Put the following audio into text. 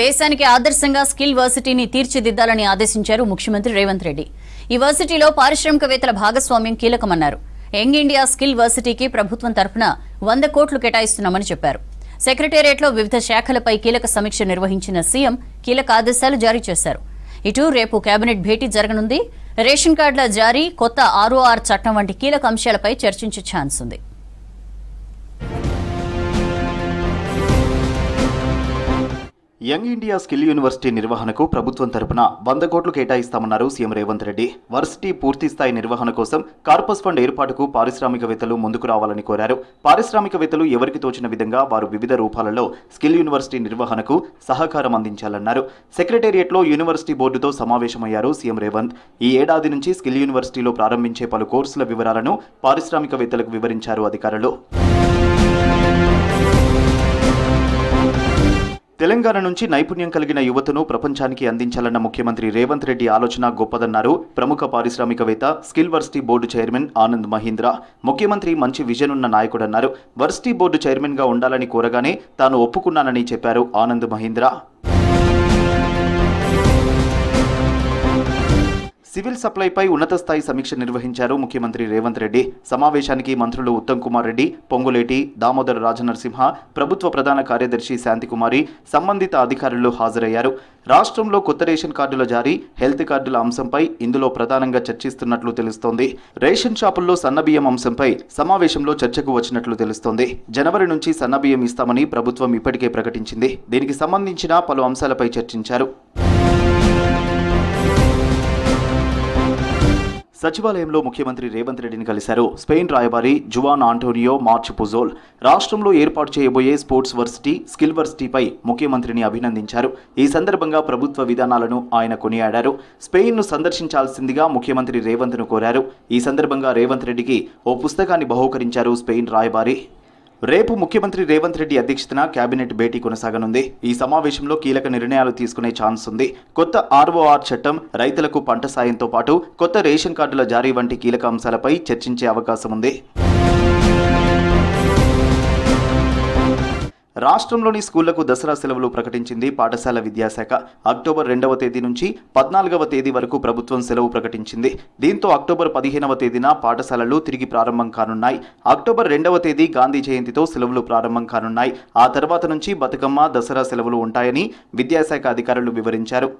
దేశానికి ఆదర్శంగా స్కిల్ వర్సిటీని తీర్చిదిద్దాలని ఆదేశించారు ముఖ్యమంత్రి రేవంత్ రెడ్డి. ఈ వర్సిటీలో పారిశ్రామికవేత్తల భాగస్వామ్యం కీలకమన్నారు. యంగ్ ఇండియా స్కిల్ వర్సిటీకి ప్రభుత్వం తరఫున 100 కోట్లు కేటాయిస్తున్నామని చెప్పారు. సెక్రటేరియట్లో వివిధ శాఖలపై కీలక సమీక్ష నిర్వహించిన సీఎం కీలక ఆదేశాలు జారీ చేశారు. ఇటు రేపు కేబినెట్ భేటీ జరగనుంది. రేషన్ కార్డుల జారీ, కొత్త ROR చట్టం వంటి కీలక అంశాలపై చర్చించే ఛాన్స్ ఉంది. యంగ్ ఇండియా స్కిల్ యూనివర్సిటీ నిర్వహణకు ప్రభుత్వం తరపున 100 కోట్లు కేటాయిస్తామన్నారు సీఎం రేవంత్ రెడ్డి. వర్సిటీ పూర్తిస్థాయి నిర్వహణ కోసం కార్పస్ ఫండ్ ఏర్పాటుకు పారిశ్రామికవేత్తలు ముందుకు రావాలని కోరారు. పారిశ్రామికవేత్తలు ఎవరికి తోచిన విధంగా వారు వివిధ రూపాలలో స్కిల్ యూనివర్సిటీ నిర్వహణకు సహకారం అందించాలన్నారు. సెక్రటేరియట్లో యూనివర్సిటీ బోర్డుతో సమావేశమయ్యారు సీఎం రేవంత్. ఈ ఏడాది నుంచి స్కిల్ యూనివర్సిటీలో ప్రారంభించే పలు కోర్సుల వివరాలను పారిశ్రామికవేత్తలకు వివరించారు అధికారులు. తెలంగాణ నుంచి నైపుణ్యం కలిగిన యువతను ప్రపంచానికి అందించాలన్న ముఖ్యమంత్రి రేవంత్ రెడ్డి ఆలోచన గొప్పదన్నారు ప్రముఖ పారిశ్రామికవేత్త, skill varsity board chairman Anand Mahindra. ముఖ్యమంత్రి మంచి విజన్ ఉన్న నాయకుడన్నారు. వర్సిటీ బోర్డు చైర్మన్ గా ఉండాలని కోరగానే తాను ఒప్పుకున్నానని చెప్పారు ఆనంద్ మహీంద్ర. సివిల్ సప్లైపై ఉన్నత స్థాయి సమీక్ష నిర్వహించారు ముఖ్యమంత్రి రేవంత్ రెడ్డి. సమావేశానికి మంత్రులు ఉత్తమ్ కుమార్ రెడ్డి, పొంగులేటి, దామోదర్ రాజనరసింహ, ప్రభుత్వ ప్రధాన కార్యదర్శి శాంతికుమారి, సంబంధిత అధికారులు హాజరయ్యారు. రాష్ట్రంలో కొత్త రేషన్ కార్డుల జారీ, హెల్త్ కార్డుల అంశంపై ఇందులో ప్రధానంగా చర్చిస్తున్నట్లు తెలుస్తోంది. రేషన్ షాపుల్లో సన్నబియ్యం అంశంపై సమావేశంలో చర్చకు వచ్చినట్లు తెలుస్తోంది. జనవరి నుంచి సన్నబియ్యం ఇస్తామని ప్రభుత్వం ఇప్పటికే ప్రకటించింది. దీనికి సంబంధించిన పలు అంశాలపై చర్చించారు. సచివాలయంలో ముఖ్యమంత్రి రేవంత్ రెడ్డిని కలిశారు స్పెయిన్ రాయబారి జువాన్ ఆంటోనియో మార్చ్ పుజోల్. రాష్ట్రంలో ఏర్పాటు చేయబోయే స్పోర్ట్స్ వర్సిటీ, స్కిల్ వర్సిటీపై ముఖ్యమంత్రిని అభినందించారు. ఈ సందర్భంగా ప్రభుత్వ విధానాలను ఆయన కొనియాడారు. స్పెయిన్ను సందర్శించాల్సిందిగా ముఖ్యమంత్రి రేవంత్ను కోరారు. ఈ సందర్భంగా రేవంత్ రెడ్డికి ఓ పుస్తకాన్ని బహూకరించారు స్పెయిన్ రాయబారి. రేపు ముఖ్యమంత్రి రేవంత్ రెడ్డి అధ్యక్షతన కేబినెట్ భేటీ కొనసాగనుంది. ఈ సమావేశంలో కీలక నిర్ణయాలు తీసుకునే ఛాన్స్ ఉంది. కొత్త ROR చట్టం, రైతులకు పంట సాయంతో పాటు కొత్త రేషన్ కార్డుల జారీ వంటి కీలక అంశాలపై చర్చించే అవకాశం ఉంది. రాష్ట్రంలోని స్కూళ్లకు దసరా సెలవులు ప్రకటించింది పాఠశాల విద్యాశాఖ. అక్టోబర్ 2వ తేదీ నుంచి 14వ తేదీ వరకు ప్రభుత్వం సెలవు ప్రకటించింది. దీంతో అక్టోబర్ 15వ తేదీన పాఠశాలలు తిరిగి ప్రారంభం కానున్నాయి. అక్టోబర్ 2వ తేదీ గాంధీ జయంతితో సెలవులు ప్రారంభం కానున్నాయి. ఆ తర్వాత నుంచి బతుకమ్మ, దసరా సెలవులు ఉంటాయని విద్యాశాఖ అధికారులు వివరించారు.